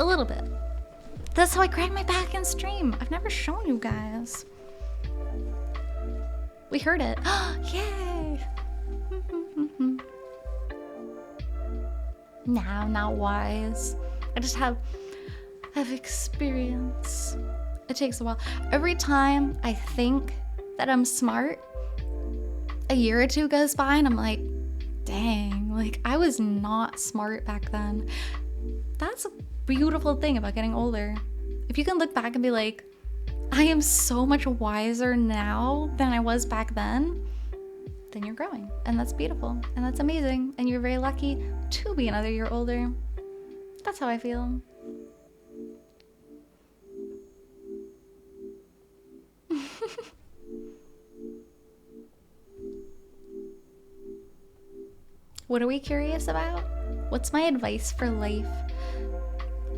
A little bit. That's how I cracked my back in stream. I've never shown you guys. We heard it. Yay! Nah, I'm not wise. I just have experience. It takes a while. Every time I think that I'm smart, a year or two goes by and I'm like, dang, like I was not smart back then. That's a beautiful thing about getting older. If you can look back and be like, I am so much wiser now than I was back then you're growing. And that's beautiful. And that's amazing. And you're very lucky to be another year older. That's how I feel. What are we curious about? What's my advice for life?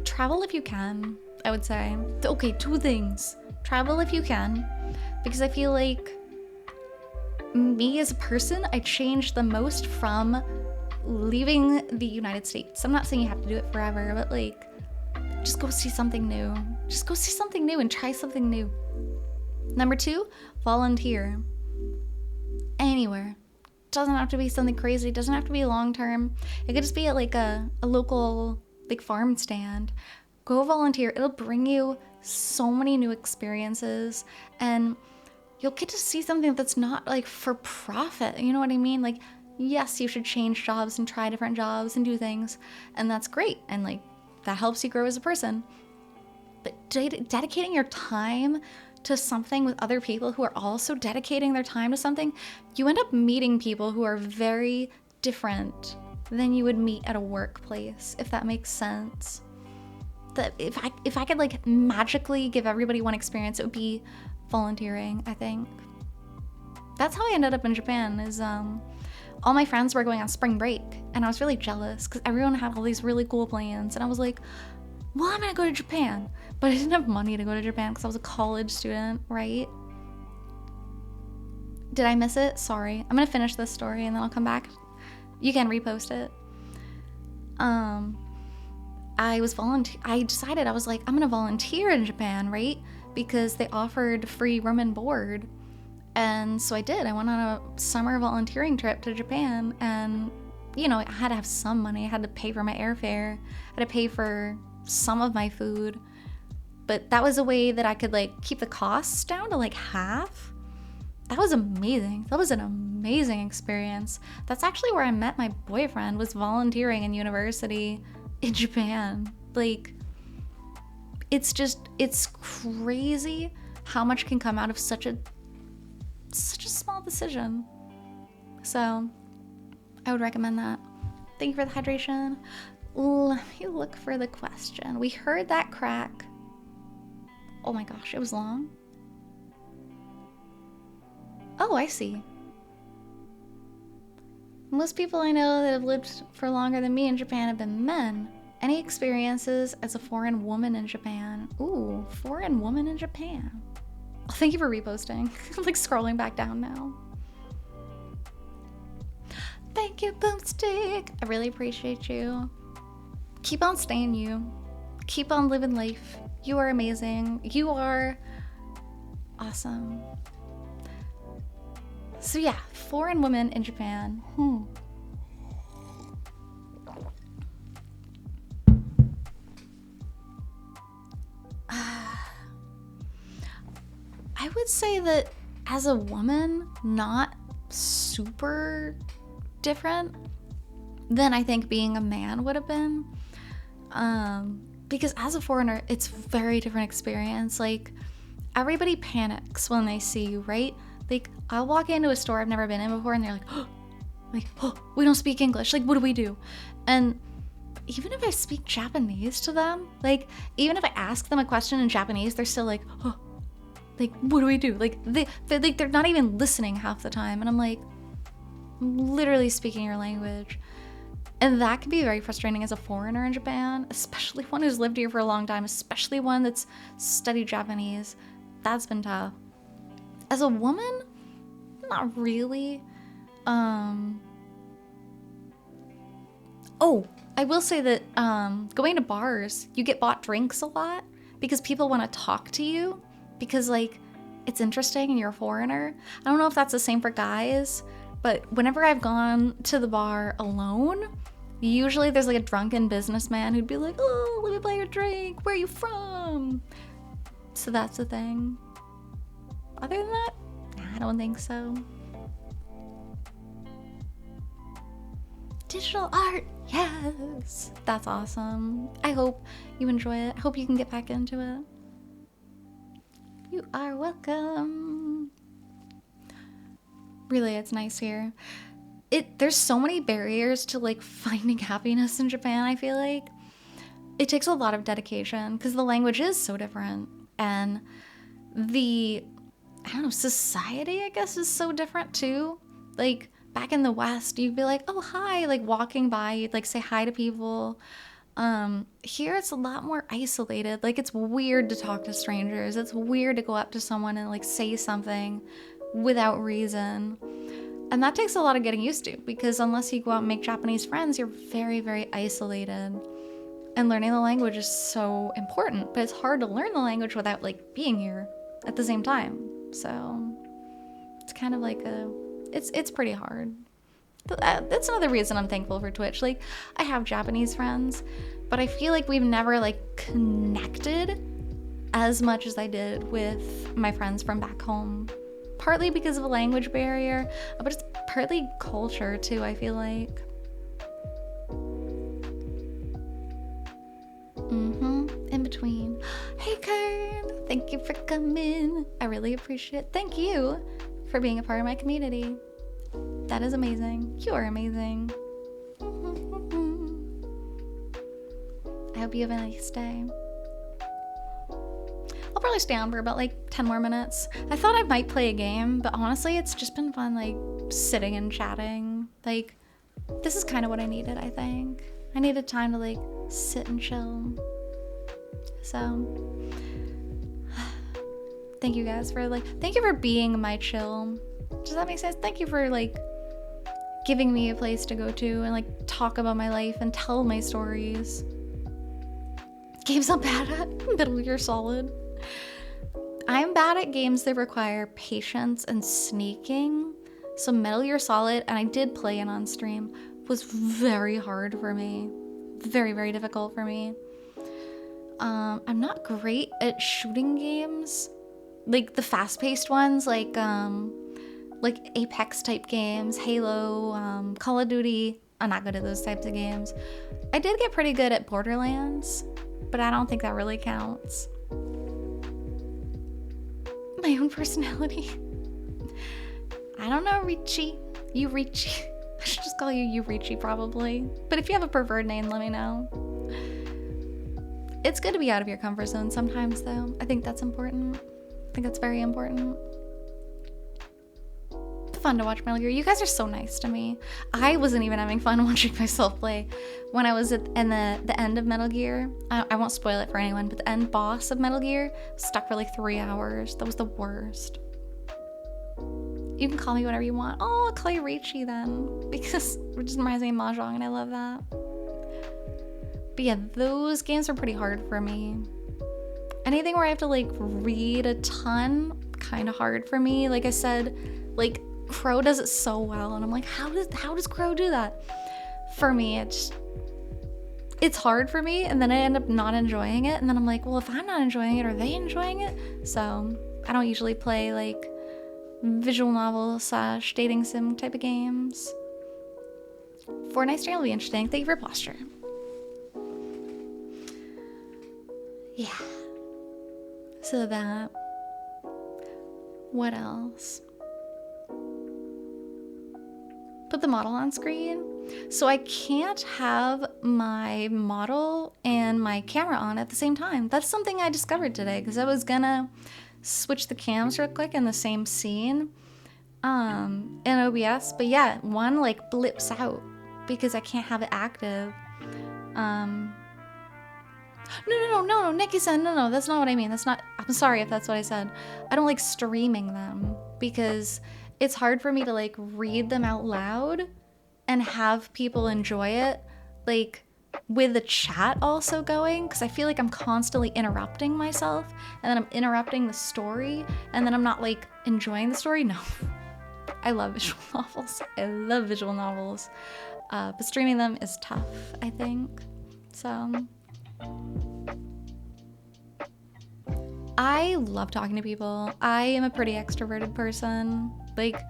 Travel if you can, I would say. Okay, 2 things. Travel if you can, because I feel like me as a person, I changed the most from leaving the United States. I'm not saying you have to do it forever, but like, just go see something new. Just go see something new and try something new. Number 2, volunteer. Anywhere. Doesn't have to be something crazy. Doesn't have to be long term. It could just be at like a local like farm stand. Go volunteer. It'll bring you so many new experiences, and you'll get to see something that's not like for profit. You know what I mean? Like, yes, you should change jobs and try different jobs and do things, and that's great. And like, that helps you grow as a person. But dedicating your time to something with other people who are also dedicating their time to something, you end up meeting people who are very different than you would meet at a workplace, if that makes sense. That if I could like magically give everybody one experience, it would be volunteering, I think. That's how I ended up in Japan, is all my friends were going on spring break, and I was really jealous because everyone had all these really cool plans, and I was like, well, I'm gonna go to Japan. But I didn't have money to go to Japan because I was a college student, right? Did I miss it? Sorry. I'm gonna finish this story and then I'll come back. You can repost it. I decided, I was like, I'm gonna volunteer in Japan, right? Because they offered free room and board. And so I did. I went on a summer volunteering trip to Japan, and you know, I had to have some money. I had to pay for my airfare. I had to pay for some of my food. But that was a way that I could like keep the costs down to like half. That was amazing. That was an amazing experience. That's actually where I met my boyfriend, was volunteering in university in Japan. Like, it's crazy how much can come out of such a small decision. So I would recommend that. Thank you for the hydration. Let me look for the question. We heard that crack. Oh my gosh, it was long. Oh, I see. Most people I know that have lived for longer than me in Japan have been men. Any experiences as a foreign woman in Japan? Ooh, foreign woman in Japan. Oh, thank you for reposting. I'm like scrolling back down now. Thank you, Boomstick. I really appreciate you. Keep on staying you. Keep on living life. You are amazing. You are awesome. So yeah, foreign women in Japan. I would say that as a woman, not super different than I think being a man would have been. Because as a foreigner, it's very different experience. Like, everybody panics when they see you, right? Like, I'll walk into a store I've never been in before, and they're like, oh, we don't speak English. Like, what do we do? And even if I speak Japanese to them, like, even if I ask them a question in Japanese, they're still like, oh, like, what do we do? Like, they're not even listening half the time. And I'm like, I'm literally speaking your language. And that can be very frustrating as a foreigner in Japan, especially one who's lived here for a long time, especially one that's studied Japanese. That's been tough. As a woman, not really. Oh, I will say that going to bars, you get bought drinks a lot because people want to talk to you because like it's interesting and you're a foreigner. I don't know if that's the same for guys, but whenever I've gone to the bar alone, usually there's like a drunken businessman who'd be like, oh, let me buy your drink. Where are you from? So that's the thing. Other than that, I don't think so. Digital art, yes. That's awesome. I hope you enjoy it. I hope you can get back into it. You are welcome. Really, it's nice here. There's so many barriers to like finding happiness in Japan, I feel like. It takes a lot of dedication because the language is so different and the, I don't know, society, I guess, is so different too. Like back in the West, you'd be like, oh, hi, like walking by, you'd like say hi to people. Here it's a lot more isolated. Like it's weird to talk to strangers. It's weird to go up to someone and like say something without reason. And that takes a lot of getting used to because unless you go out and make Japanese friends, you're very, very isolated. And learning the language is so important, but it's hard to learn the language without like being here at the same time. So it's kind of like it's pretty hard. That's another reason I'm thankful for Twitch. Like I have Japanese friends, but I feel like we've never like connected as much as I did with my friends from back home. Partly because of a language barrier, but it's partly culture too, I feel like. In between. Hey Kern, thank you for coming. I really appreciate it. Thank you for being a part of my community. That is amazing. You are amazing. I hope you have a nice day. I'll probably stay on for about like 10 more minutes. I thought I might play a game, but honestly, it's just been fun like sitting and chatting. Like, this is kind of what I needed, I think. I needed time to like sit and chill. So, thank you guys for thank you for being my chill. Does that make sense? Thank you for like giving me a place to go to and like talk about my life and tell my stories. Games I'm bad at, Metal Gear Solid. I'm bad at games that require patience and sneaking. So Metal Gear Solid, and I did play it on stream, was very hard for me. Very, very difficult for me. I'm not great at shooting games. Like the fast-paced ones, like Apex type games, Halo, Call of Duty. I'm not good at those types of games. I did get pretty good at Borderlands, but I don't think that really counts. My own personality. I don't know, Richie. You Richie. I should just call you Richie probably. But if you have a preferred name, let me know. It's good to be out of your comfort zone sometimes though. I think that's important. I think that's very important. It's fun to watch Metal Gear. You guys are so nice to me. I wasn't even having fun watching myself play when I was in the end of Metal Gear. I won't spoil it for anyone, but the end boss of Metal Gear stuck for like 3 hours. That was the worst. You can call me whatever you want. Oh, I'll call you Richie then, because it just reminds me of Mahjong and I love that. But yeah, those games are pretty hard for me. Anything where I have to like read a ton, kind of hard for me. Like I said, like Crow does it so well, and I'm like, how does Crow do that? For me, it's hard for me, and then I end up not enjoying it, and then I'm like, well, if I'm not enjoying it, are they enjoying it? So I don't usually play like visual novel / dating sim type of games. Fortnite stream will be interesting. Thank you for posture. Yeah. So that. What else? Put the model on screen. So I can't have my model and my camera on at the same time. That's something I discovered today because I was gonna switch the cams real quick in the same scene in OBS, but yeah, one like blips out because I can't have it active. No, Nikki-san, no, that's not what I mean. That's not, I'm sorry if that's what I said. I don't like streaming them because it's hard for me to like read them out loud and have people enjoy it. Like with the chat also going, because I feel like I'm constantly interrupting myself, and then I'm interrupting the story, and then I'm not like enjoying the story. No, I love visual novels. I love visual novels, but streaming them is tough, I think. So I love talking to people. I am a pretty extroverted person. Like,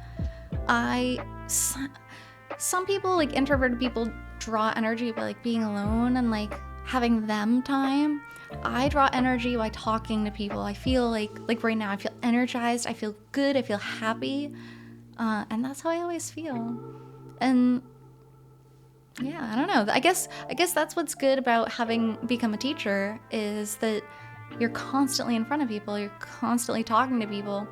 some people, like introverted people, draw energy by like being alone and like having them time. I draw energy by talking to people. I feel like right now I feel energized, I feel good, I feel happy, and that's how I always feel. And yeah, I don't know. I guess that's what's good about having become a teacher, is that you're constantly in front of people, you're constantly talking to people.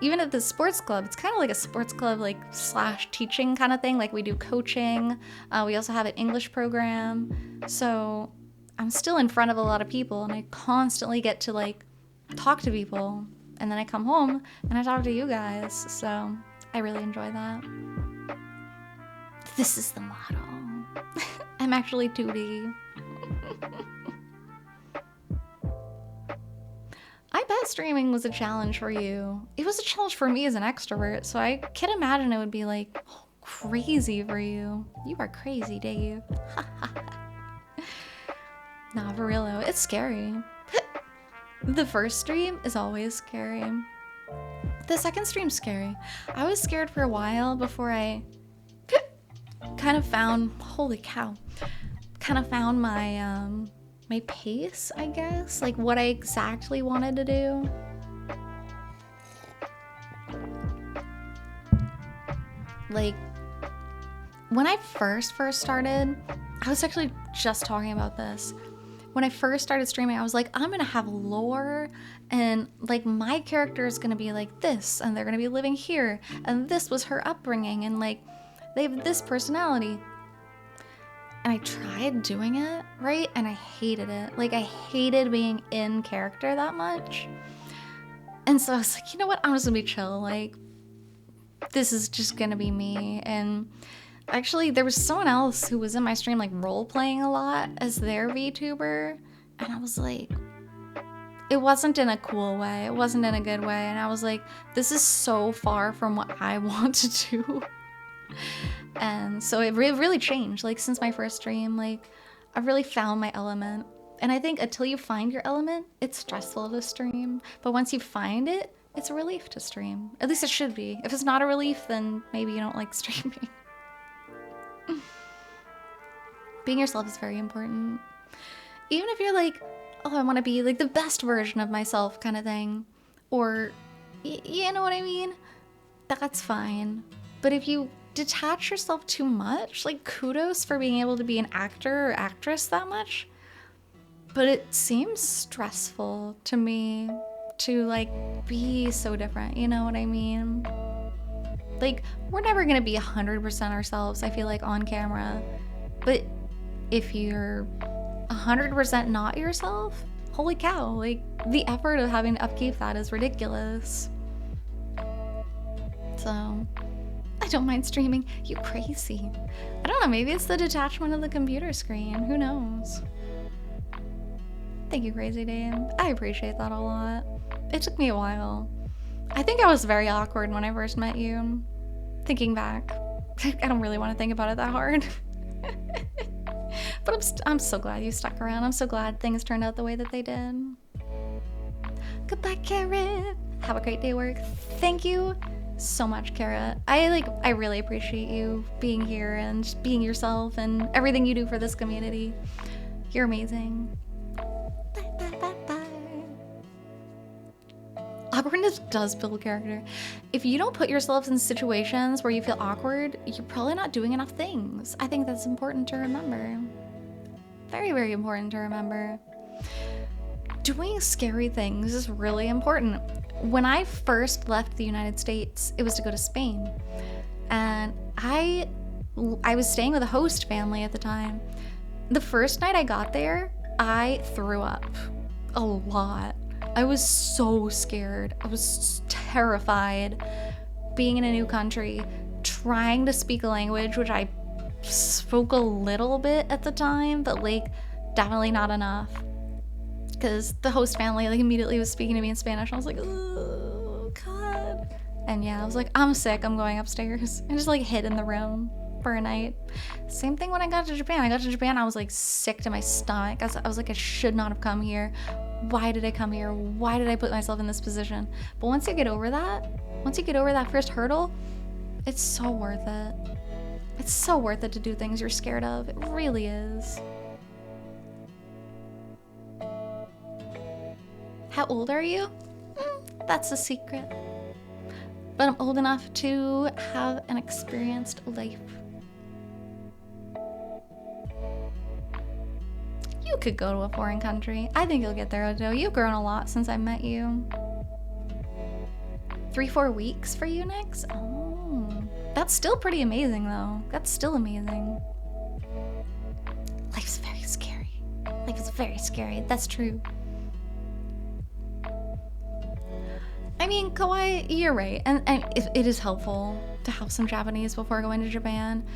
Even at the sports club, it's kind of like a sports club, like / teaching kind of thing. Like we do coaching. We also have an English program. So I'm still in front of a lot of people, and I constantly get to like talk to people. And then I come home and I talk to you guys. So I really enjoy that. This is the model. I'm actually 2D. I bet streaming was a challenge for you. It was a challenge for me as an extrovert, so I can imagine it would be like crazy for you. You are crazy, Dave. Nah, for real though, it's scary. The first stream is always scary. The second stream's scary. I was scared for a while before I kind of found, holy cow, kind of found my my pace, I guess, like what I exactly wanted to do. Like when I first started, I was actually just talking about this. When I first started streaming, I was like, I'm gonna have lore, and like my character is gonna be like this, and they're gonna be living here, and this was her upbringing, and like they have this personality. And I tried doing it, right? And I hated it. Like, I hated being in character that much. And so I was like, you know what? I'm just gonna be chill. Like, this is just gonna be me. And actually, there was someone else who was in my stream, like, role-playing a lot as their VTuber. And I was like, it wasn't in a cool way. It wasn't in a good way. And I was like, this is so far from what I want to do. And so it really changed, like since my first stream. Like I've really found my element, and I think until you find your element, it's stressful to stream, but once you find it, it's a relief to stream. At least it should be. If it's not a relief, then maybe you don't like streaming. Being yourself is very important. Even if you're like, oh, I want to be like the best version of myself kind of thing, or you know what I mean, that's fine. But if you detach yourself too much, like kudos for being able to be an actor or actress that much, but it seems stressful to me to like be so different, you know what I mean? Like we're never gonna be 100% ourselves, I feel like, on camera, but if you're 100% not yourself, holy cow, like the effort of having to upkeep that is ridiculous. So I don't mind streaming. You crazy. I don't know, maybe it's the detachment of the computer screen. Who knows? Thank you, Crazy Dame. I appreciate that a lot. It took me a while. I think I was very awkward when I first met you. Thinking back. I don't really want to think about it that hard. But I'm so glad you stuck around. I'm so glad things turned out the way that they did. Goodbye, Carrot. Have a great day at work. Thank you so much, Kara. I really appreciate you being here and being yourself and everything you do for this community. You're amazing. Bye, bye, bye, bye. Awkwardness does build character. If you don't put yourself in situations where you feel awkward, you're probably not doing enough things. I think that's important to remember. Very, very important to remember. Doing scary things is really important. When I first left the United States, it was to go to Spain. And I was staying with a host family at the time. The first night I got there, I threw up a lot. I was so scared. I was terrified being in a new country, trying to speak a language which I spoke a little bit at the time, but like definitely not enough. Because the host family like immediately was speaking to me in Spanish. I was like, oh God. And yeah, I was like, I'm sick. I'm going upstairs. I just like hid in the room for a night. Same thing when I got to Japan. I got to Japan, I was like sick to my stomach. I was like, I should not have come here. Why did I come here? Why did I put myself in this position? But once you get over that first hurdle, it's so worth it. It's so worth it to do things you're scared of. It really is. How old are you? That's a secret. But I'm old enough to have an experienced life. You could go to a foreign country. I think you'll get there, Odo. You've grown a lot since I met you. 3-4 weeks for you next? Oh, that's still pretty amazing though. That's still amazing. Life's very scary. Life is very scary. That's true. I mean, Kawaii, you're right. And it is helpful to have some Japanese before going to Japan.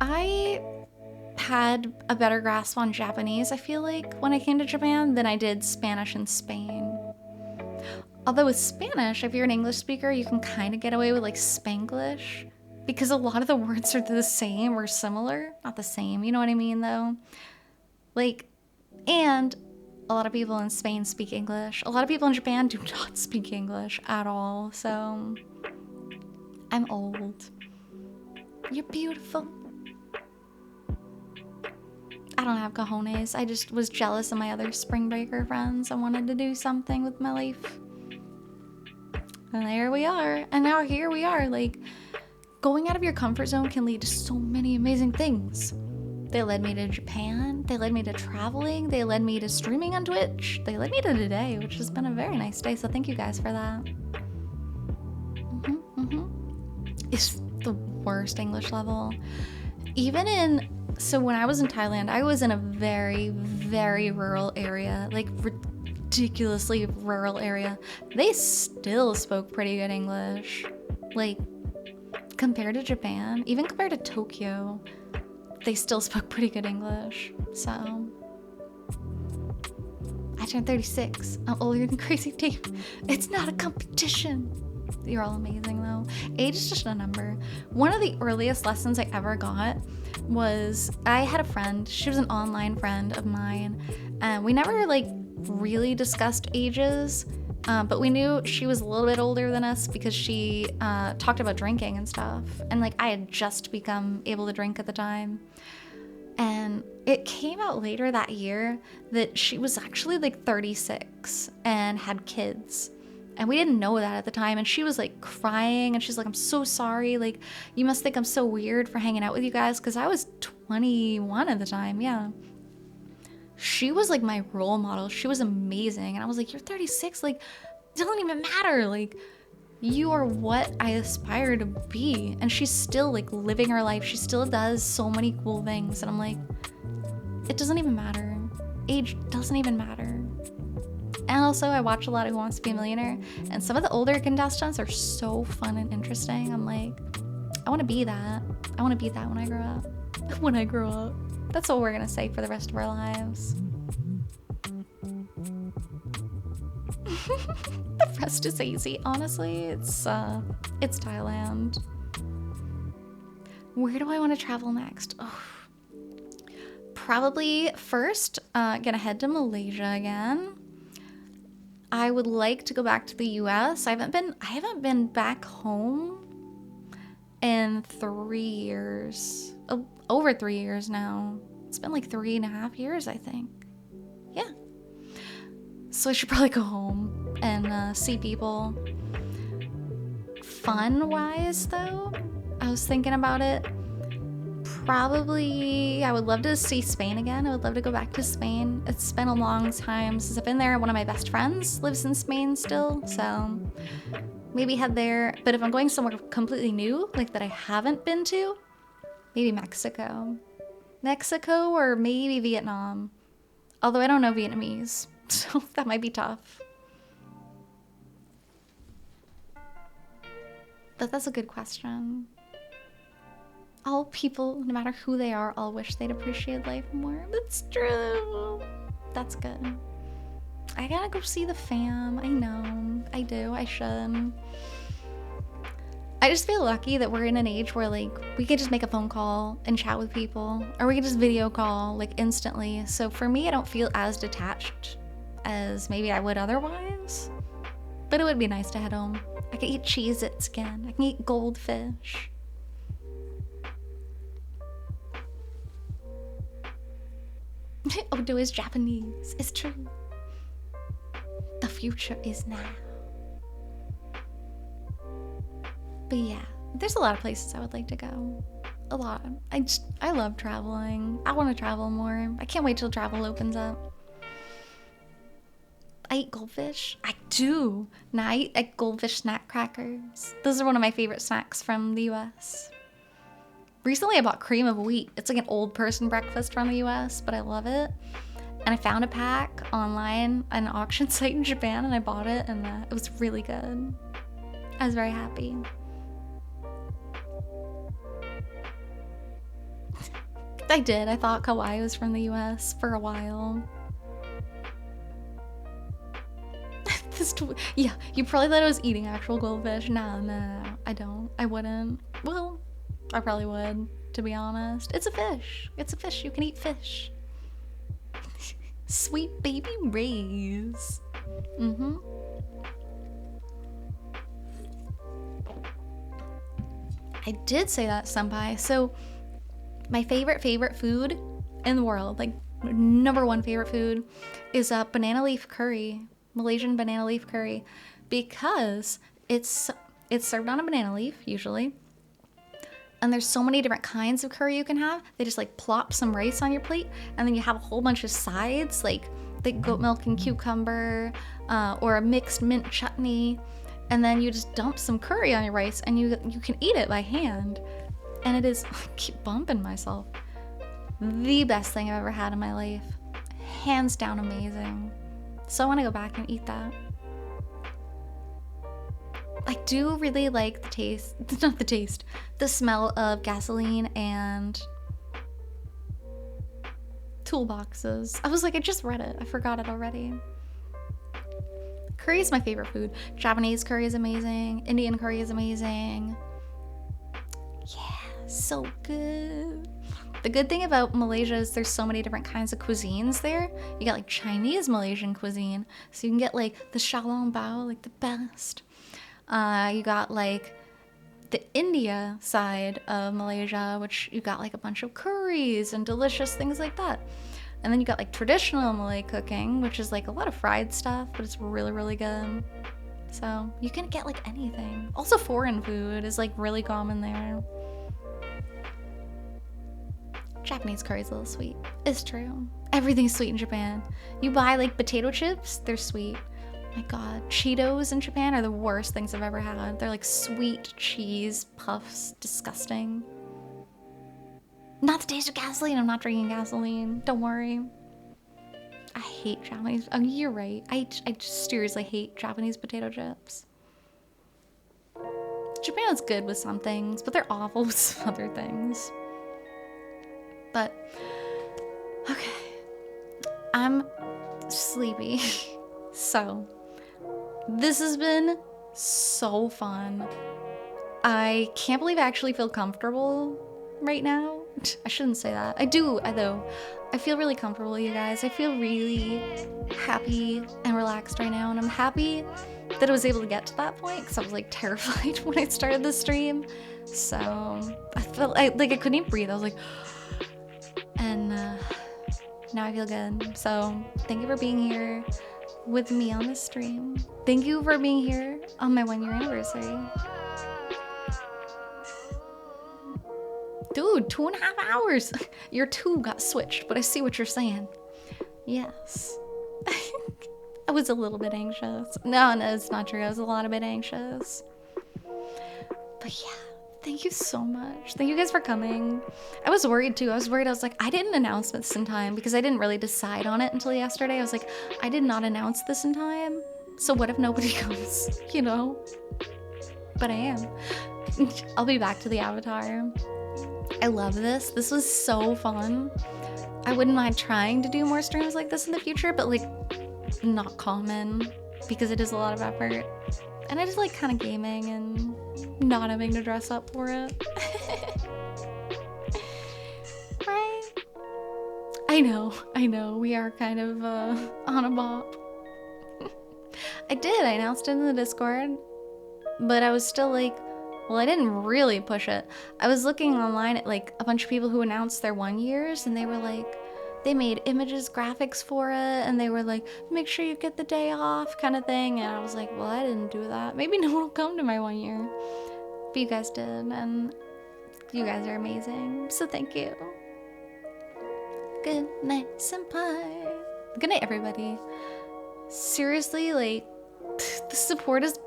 I had a better grasp on Japanese, I feel like, when I came to Japan than I did Spanish in Spain. Although with Spanish, if you're an English speaker, you can kind of get away with like Spanglish because a lot of the words are the same or similar. Not the same, you know what I mean though? Like, and a lot of people in Spain speak English. A lot of people in Japan do not speak English at all. So I'm old. You're beautiful. I don't have cojones. I just was jealous of my other spring breaker friends. I wanted to do something with my life. And there we are. And now here we are. Like, going out of your comfort zone can lead to so many amazing things. They led me to Japan. They led me to traveling. They led me to streaming on Twitch. They led me to today, which has been a very nice day. So thank you guys for that. It's the worst English level. So when I was in Thailand, I was in a very, very rural area, like ridiculously rural area. They still spoke pretty good English. Like, compared to Japan, even compared to Tokyo, they still spoke pretty good English. So I turned 36. I'm older than Crazy Dave. It's not a competition. You're all amazing though. Age is just a number. One of the earliest lessons I ever got was I had a friend. She was an online friend of mine, and we never like really discussed ages, but we knew she was a little bit older than us because she talked about drinking and stuff. And like I had just become able to drink at the time. And it came out later that year that she was actually like 36 and had kids. And we didn't know that at the time. And she was like crying and she's like, I'm so sorry. Like, you must think I'm so weird for hanging out with you guys. Cause I was 21 at the time. Yeah. She was like my role model. She was amazing. And I was like, you're 36. Like, it doesn't even matter. Like, you are what I aspire to be. And she's still like living her life. She still does so many cool things. And I'm like, it doesn't even matter. Age doesn't even matter. And also, I watch a lot of Who Wants to Be a Millionaire, and some of the older contestants are so fun and interesting. I'm like, I want to be that. I want to be that when I grow up. When I grow up. That's what we're going to say for the rest of our lives. The rest is easy. Honestly, it's Thailand. Where do I want to travel next? Oh. Probably first, gonna head to Malaysia again. I would like to go back to the US. I haven't been back home in 3 years. Over 3 years now. It's been like 3.5 years, I think. Yeah. So I should probably go home and see people. Fun-wise, though, I was thinking about it. Probably, I would love to see Spain again. I would love to go back to Spain. It's been a long time since I've been there. One of my best friends lives in Spain still, so maybe head there. But if I'm going somewhere completely new, like that I haven't been to, maybe Mexico. Mexico or maybe Vietnam. Although I don't know Vietnamese, so that might be tough. But that's a good question. All people, no matter who they are, all wish they'd appreciate life more. That's true. That's good. I gotta go see the fam. I know. I do. I should. I just feel lucky that we're in an age where like we could just make a phone call and chat with people, or we could just video call like instantly. So for me, I don't feel as detached as maybe I would otherwise. But it would be nice to head home. I can eat Cheez-Its again. I can eat goldfish. Odo is Japanese. It's true. The future is now. But yeah, there's a lot of places I would like to go. A lot. I love traveling. I want to travel more. I can't wait till travel opens up. I eat goldfish. I do. Now I eat goldfish snack crackers. Those are one of my favorite snacks from the US. Recently I bought cream of wheat. It's like an old person breakfast from the US, but I love it. And I found a pack online on an auction site in Japan, and I bought it, and it was really good. I was very happy. I did. I thought kawaii was from the US for a while. Yeah, you probably thought I was eating actual goldfish. No, I don't. I wouldn't. Well, I probably would, to be honest. It's a fish. It's a fish. You can eat fish. Sweet baby rays. I did say that, senpai. So, my favorite food in the world, like #1 favorite food, is banana leaf curry. Malaysian banana leaf curry, because it's served on a banana leaf usually, and there's so many different kinds of curry you can have. They just like plop some rice on your plate, and then you have a whole bunch of sides like the goat milk and cucumber, or a mixed mint chutney, and then you just dump some curry on your rice, and you can eat it by hand, and it is, I keep bumping myself, the best thing I've ever had in my life. Hands down amazing. So I want to go back and eat that. I do really like the taste, not the taste, the smell of gasoline and toolboxes. I was like, I just read it. I forgot it already. Curry is my favorite food. Japanese curry is amazing. Indian curry is amazing. Yeah, so good. The good thing about Malaysia is there's so many different kinds of cuisines there. You got like Chinese Malaysian cuisine, so you can get like the xiaolong bao, like the best. You got like the India side of Malaysia, which you got like a bunch of curries and delicious things like that. And then you got like traditional Malay cooking, which is like a lot of fried stuff, but it's really, really good. So you can get like anything. Also foreign food is like really common there. Japanese curry is a little sweet. It's true. Everything's sweet in Japan. You buy like potato chips, they're sweet. Oh my god, Cheetos in Japan are the worst things I've ever had. They're like sweet cheese puffs, disgusting. Not the taste of gasoline. I'm not drinking gasoline. Don't worry. I hate Japanese. Oh, you're right. I just seriously hate Japanese potato chips. Japan is good with some things, but they're awful with some other things. But, okay, I'm sleepy. So, this has been so fun. I can't believe I actually feel comfortable right now. I shouldn't say that. I do, though. I feel really comfortable, you guys. I feel really happy and relaxed right now, and I'm happy that I was able to get to that point, because I was like terrified when I started the stream. So, I felt like I couldn't even breathe. I was like... And now I feel good. So thank you for being here with me on this stream. Thank you for being here on my 1-year anniversary. Dude, 2.5 hours. Your 2 got switched, but I see what you're saying. Yes. I was a little bit anxious. No, it's not true. I was a lot bit anxious. But yeah. Thank you so much. Thank you guys for coming. I was worried too. I was like, I didn't announce this in time because I didn't really decide on it until yesterday. I was like, I did not announce this in time. So what if nobody comes, you know? But I am. I'll be back to the avatar. I love this. This was so fun. I wouldn't mind trying to do more streams like this in the future, but like not common because it is a lot of effort. And I just like kind of gaming and not having to dress up for it. Right? I know, we are kind of on a bop. I announced it in the Discord, but I was still like, well, I didn't really push it. I was looking online at like a bunch of people who announced their 1 years, and they were like, they made images, graphics for it, and they were like, make sure you get the day off kind of thing. And I was like, well, I didn't do that. Maybe no one will come to my 1 year. But you guys did, and you guys are amazing. So thank you. Good night, senpai. Good night, everybody. Seriously, like, the support has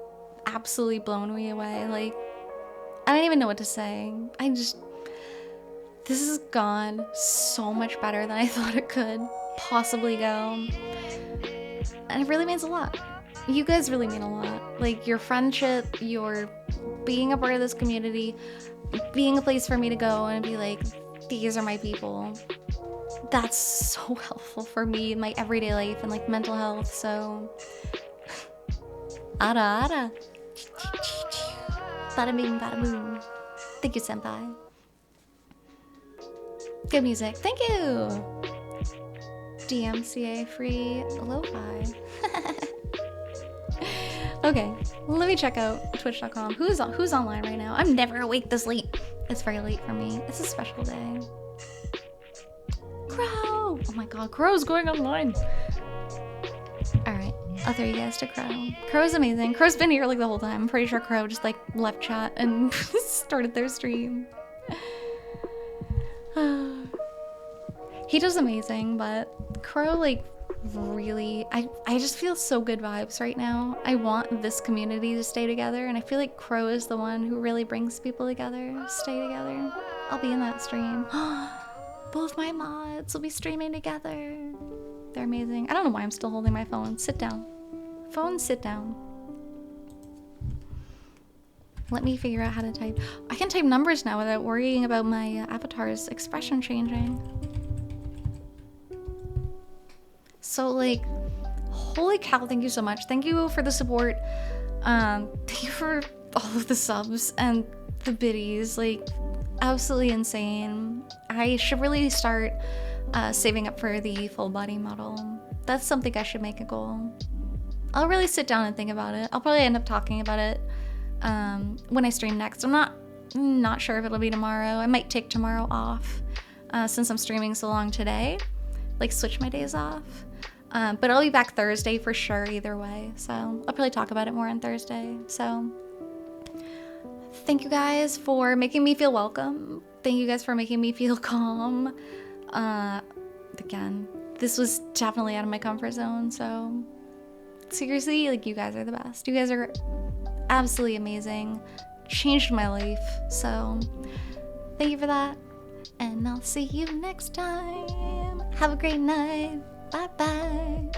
absolutely blown me away. Like, I don't even know what to say. This has gone so much better than I thought it could possibly go. And it really means a lot. You guys really mean a lot. Like, your friendship, your being a part of this community, being a place for me to go and be like, these are my people. That's so helpful for me in my everyday life and like mental health, so... Ara ara. Bada bing, bada boom. Thank you, senpai. Good music. Thank you! DMCA free lo-fi. Okay, let me check out twitch.com. Who's online right now? I'm never awake this late. It's very late for me. It's a special day. Crow! Oh my god, Crow's going online. Alright, I'll throw you guys to Crow. Crow's amazing. Crow's been here like the whole time. I'm pretty sure Crow just like left chat and started their stream. He does amazing, but Crow like really, I just feel so good vibes right now. I want this community to stay together, and I feel like Crow is the one who really brings people together. Stay together. I'll be in that stream. Both my mods will be streaming together. They're amazing. I don't know why I'm still holding my phone. Sit down. Phone, sit down. Let me figure out how to type. I can type numbers now without worrying about my avatar's expression changing. So like, holy cow, thank you so much. Thank you for the support. Thank you for all of the subs and the biddies. Like, absolutely insane. I should really start saving up for the full body model. That's something I should make a goal. I'll really sit down and think about it. I'll probably end up talking about it when I stream next. I'm not sure if it'll be tomorrow. I might take tomorrow off since I'm streaming so long today. Like, switch my days off. But I'll be back Thursday for sure either way. So I'll probably talk about it more on Thursday. So thank you guys for making me feel welcome. Thank you guys for making me feel calm. Again, this was definitely out of my comfort zone. So seriously, like, you guys are the best. You guys are absolutely amazing. Changed my life. So thank you for that. And I'll see you next time. Have a great night. Bye-bye.